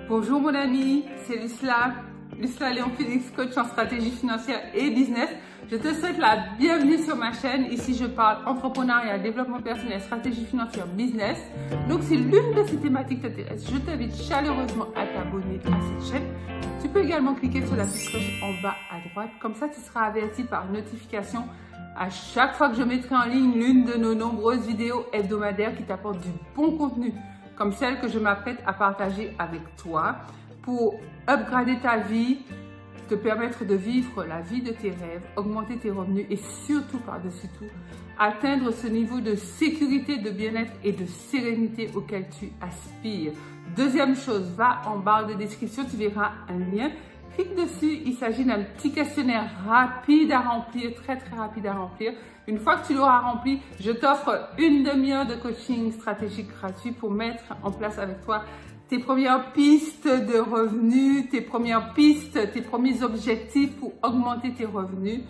Bonjour mon ami, c'est Lucla Léon Félix, coach en stratégie financière et business. Je te souhaite la bienvenue sur ma chaîne. Ici, je parle entrepreneuriat, développement personnel, stratégie financière, business. Donc, si l'une de ces thématiques t'intéresse, je t'invite chaleureusement à t'abonner à cette chaîne. Tu peux également cliquer sur la petite cloche en bas à droite. Comme ça, tu seras averti par notification à chaque fois que je mettrai en ligne l'une de nos nombreuses vidéos hebdomadaires qui t'apportent du bon contenu, comme celle que je m'apprête à partager avec toi pour upgrader ta vie, te permettre de vivre la vie de tes rêves, augmenter tes revenus et surtout, par-dessus tout, atteindre ce niveau de sécurité, de bien-être et de sérénité auquel tu aspires. Deuxième chose, va en barre de description, tu verras un lien. Clique dessus, il s'agit d'un petit questionnaire rapide à remplir, très rapide à remplir. Une fois que tu l'auras rempli, je t'offre une demi-heure de coaching stratégique gratuit pour mettre en place avec toi tes premières pistes de revenus, tes premières pistes, tes premiers objectifs pour augmenter tes revenus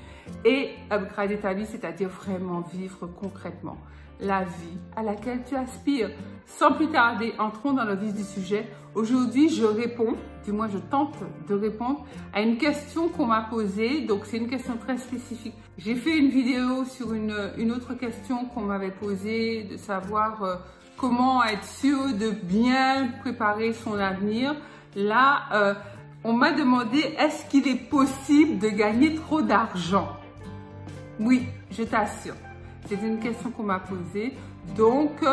et upgrader ta vie, c'est-à-dire vraiment vivre concrètement la vie à laquelle tu aspires. Sans plus tarder, entrons dans le vif du sujet. Aujourd'hui, je réponds, du moins je tente de répondre à une question qu'on m'a posée. Donc, c'est une question très spécifique. J'ai fait une vidéo sur une autre question qu'on m'avait posée, de savoir comment être sûr de bien préparer son avenir. Là, on m'a demandé, est-ce qu'il est possible de gagner trop d'argent? Oui, je t'assure. C'est une question qu'on m'a posée. Donc,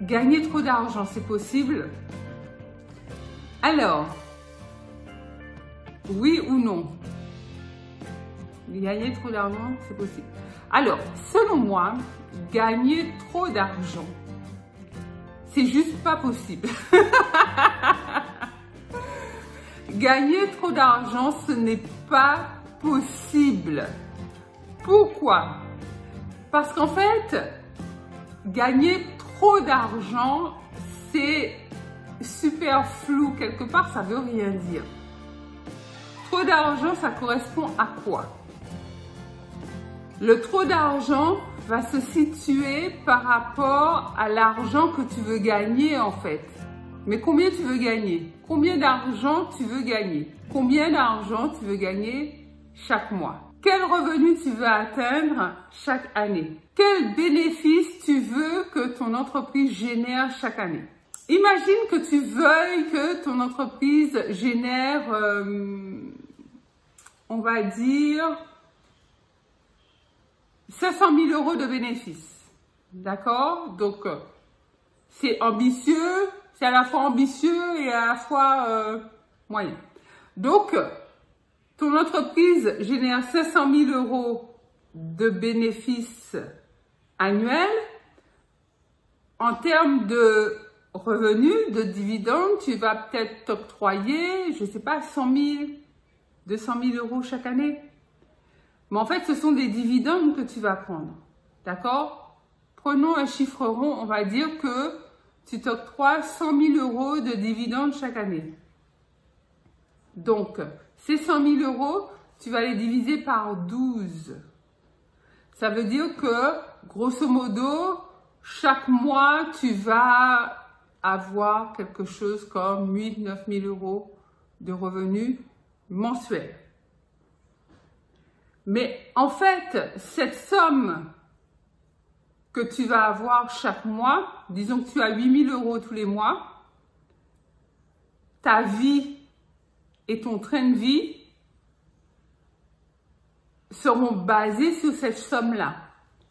gagner trop d'argent, c'est possible? Alors, oui ou non? Gagner trop d'argent, c'est possible. Alors, selon moi, gagner trop d'argent, c'est juste pas possible. Gagner trop d'argent, ce n'est pas possible. Pourquoi? Parce qu'en fait, gagner trop d'argent, c'est super flou quelque part, ça veut rien dire. Trop d'argent, ça correspond à quoi? Le trop d'argent va se situer par rapport à l'argent que tu veux gagner en fait. Mais combien tu veux gagner? Combien d'argent tu veux gagner? Combien d'argent tu veux gagner chaque mois? Quel revenu tu veux atteindre chaque année? Quel bénéfice tu veux que ton entreprise génère chaque année? Imagine que tu veuilles que ton entreprise génère, on va dire, 500 000 euros de bénéfices. D'accord? Donc, c'est ambitieux, c'est à la fois ambitieux et à la fois moyen. Donc, ton entreprise génère 500 000 euros de bénéfices annuels. En termes de revenus, de dividendes, tu vas peut-être t'octroyer, je ne sais pas, 100 000, 200 000 euros chaque année. Mais en fait, ce sont des dividendes que tu vas prendre. D'accord? Prenons un chiffre rond, on va dire que tu t'octroies 100 000 euros de dividendes chaque année. Donc, ces 100 000 euros, tu vas les diviser par 12. Ça veut dire que, grosso modo, chaque mois, tu vas avoir quelque chose comme 8 000 à 9 000 euros de revenus mensuels. Mais en fait, cette somme que tu vas avoir chaque mois, disons que tu as 8 000 euros tous les mois, ta vie et ton train de vie seront basés sur cette somme-là.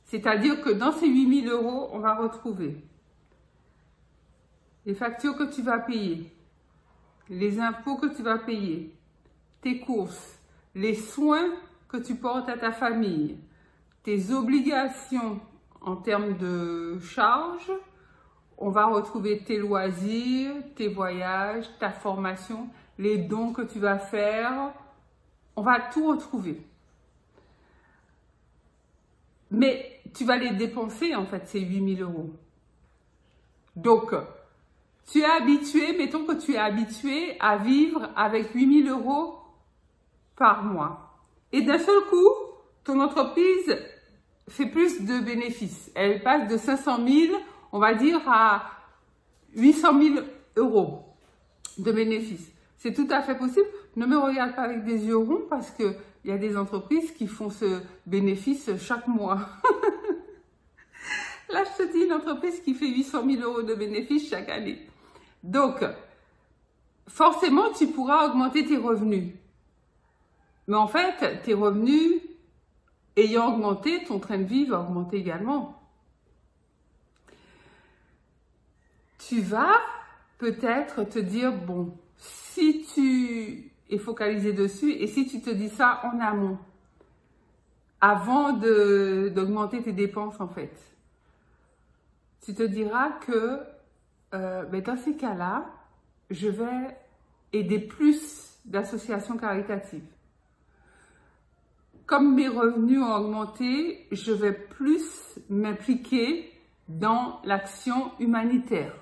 C'est-à-dire que dans ces 8 000 euros, on va retrouver les factures que tu vas payer, les impôts que tu vas payer, tes courses, les soins que tu portes à ta famille, tes obligations en termes de charges, on va retrouver tes loisirs, tes voyages, ta formation, les dons que tu vas faire, on va tout retrouver. Mais tu vas les dépenser en fait, ces 8 000 euros. Donc, tu es habitué, mettons que tu es habitué à vivre avec 8 000 euros par mois. Et d'un seul coup, ton entreprise fait plus de bénéfices. Elle passe de 500 000, on va dire, à 800 000 euros. de bénéfices. C'est tout à fait possible. Ne me regarde pas avec des yeux ronds parce qu'il y a des entreprises qui font ce bénéfice chaque mois. Là, je te dis une entreprise qui fait 800 000 € de bénéfices chaque année. Donc, forcément, tu pourras augmenter tes revenus. Mais en fait, tes revenus ayant augmenté, ton train de vie va augmenter également. Tu vas peut-être te dire, bon, si tu es focalisé dessus et si tu te dis ça en amont, avant d'augmenter tes dépenses en fait, tu te diras que dans ces cas-là, je vais aider plus d'associations caritatives. Comme mes revenus ont augmenté, je vais plus m'impliquer dans l'action humanitaire.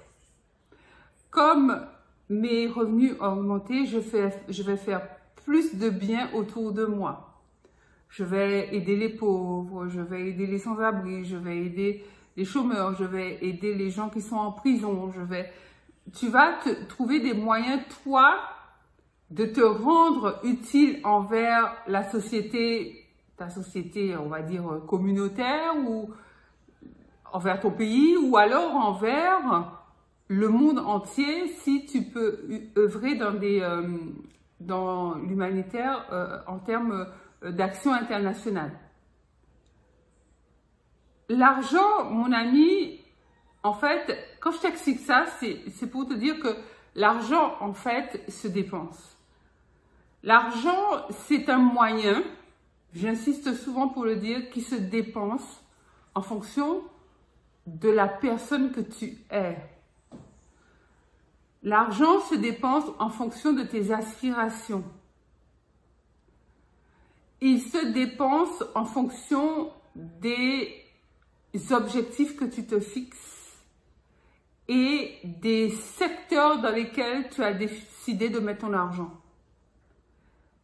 Comme mes revenus ont augmenté, je vais faire plus de bien autour de moi. Je vais aider les pauvres, je vais aider les sans-abri, je vais aider les chômeurs, je vais aider les gens qui sont en prison. Tu vas te trouver des moyens, toi, de te rendre utile envers la société, ta société, on va dire, communautaire, ou envers ton pays, ou alors envers le monde entier, si tu peux œuvrer dans l'humanitaire en termes d'action internationale. L'argent, mon ami, en fait, quand je t'explique ça, c'est pour te dire que l'argent, en fait, se dépense. L'argent, c'est un moyen, j'insiste souvent pour le dire, qui se dépense en fonction de la personne que tu es. L'argent se dépense en fonction de tes aspirations. Il se dépense en fonction des objectifs que tu te fixes et des secteurs dans lesquels tu as décidé de mettre ton argent.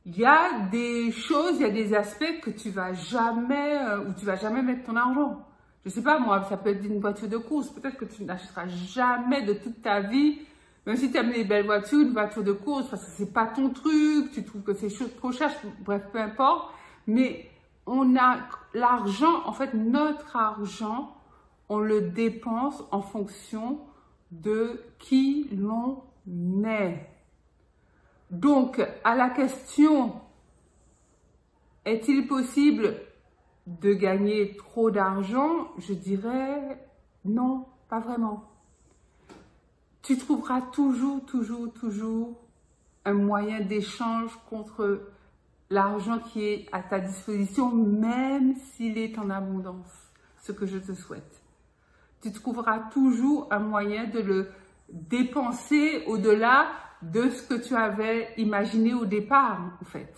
Il y a des choses, il y a des aspects que tu vas jamais mettre ton argent. Je sais pas moi, ça peut être une voiture de course, peut-être que tu n'achèteras jamais de toute ta vie. Même si tu aimes les belles voitures, une voiture de course, parce que c'est pas ton truc, tu trouves que c'est trop cher, bref, peu importe. Mais on a l'argent, en fait, notre argent, on le dépense en fonction de qui l'on est. Donc, à la question, est-il possible de gagner trop d'argent? Je dirais non, pas vraiment. Tu trouveras toujours un moyen d'échange contre l'argent qui est à ta disposition, même s'il est en abondance, ce que je te souhaite. Tu trouveras toujours un moyen de le dépenser au-delà de ce que tu avais imaginé au départ, en fait.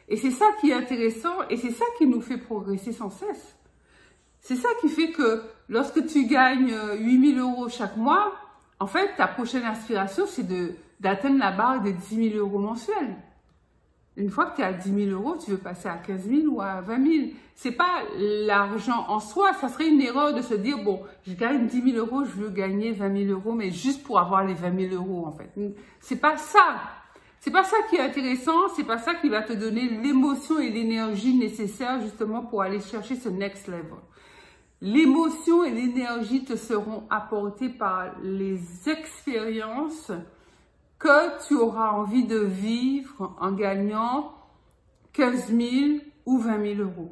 Et c'est ça qui est intéressant et c'est ça qui nous fait progresser sans cesse. C'est ça qui fait que lorsque tu gagnes 8 000 € chaque mois, en fait, ta prochaine aspiration, c'est d'atteindre la barre de 10 000 € mensuels. Une fois que tu es à 10 000 €, tu veux passer à 15 000 ou à 20 000. C'est pas l'argent en soi. Ça serait une erreur de se dire, bon, je gagne 10 000 €, je veux gagner 20 000 € mais juste pour avoir les 20 000 € en fait. C'est pas ça. C'est pas ça qui est intéressant. C'est pas ça qui va te donner l'émotion et l'énergie nécessaires justement pour aller chercher ce next level. L'émotion et l'énergie te seront apportées par les expériences que tu auras envie de vivre en gagnant 15 000 ou 20 000 €.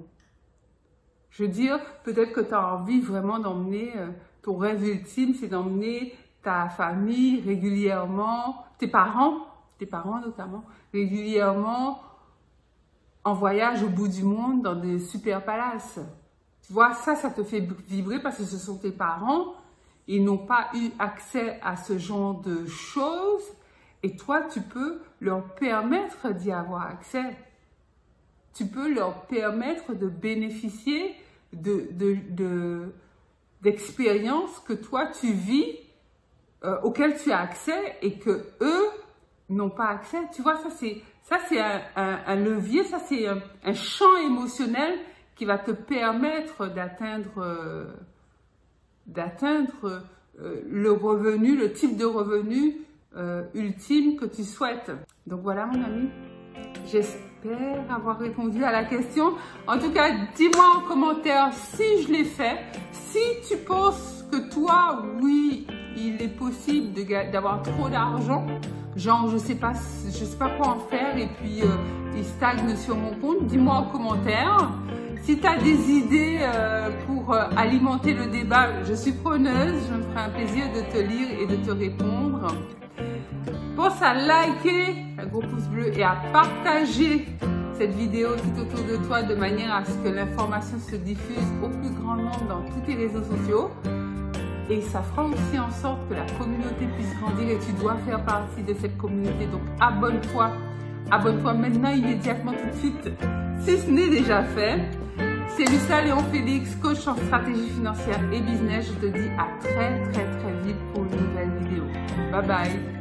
Je veux dire, peut-être que tu as envie vraiment d'emmener, ton rêve ultime, c'est d'emmener ta famille régulièrement, tes parents notamment, régulièrement en voyage au bout du monde dans des super palaces. Tu vois, ça te fait vibrer parce que ce sont tes parents, ils n'ont pas eu accès à ce genre de choses et toi, tu peux leur permettre d'y avoir accès. Tu peux leur permettre de bénéficier d'expériences que toi, tu vis, auxquelles tu as accès et que eux n'ont pas accès. Tu vois, ça c'est un levier, ça c'est un champ émotionnel qui va te permettre d'atteindre le revenu, le type de revenu ultime que tu souhaites. Donc voilà mon ami, j'espère avoir répondu à la question. En tout cas, dis-moi en commentaire si je l'ai fait. Si tu penses que toi, oui, il est possible d'avoir trop d'argent, genre je sais pas quoi en faire et puis il stagne sur mon compte, dis-moi en commentaire. Si tu as des idées pour alimenter le débat, je suis preneuse, je me ferai un plaisir de te lire et de te répondre. Pense à liker, un gros pouce bleu, et à partager cette vidéo tout autour de toi de manière à ce que l'information se diffuse au plus grand nombre dans tous tes réseaux sociaux. Et ça fera aussi en sorte que la communauté puisse grandir et tu dois faire partie de cette communauté. Donc abonne-toi, abonne-toi maintenant immédiatement tout de suite si ce n'est déjà fait. C'est Lucia Léon Félix, coach en stratégie financière et business. Je te dis à très vite pour une nouvelle vidéo. Bye bye.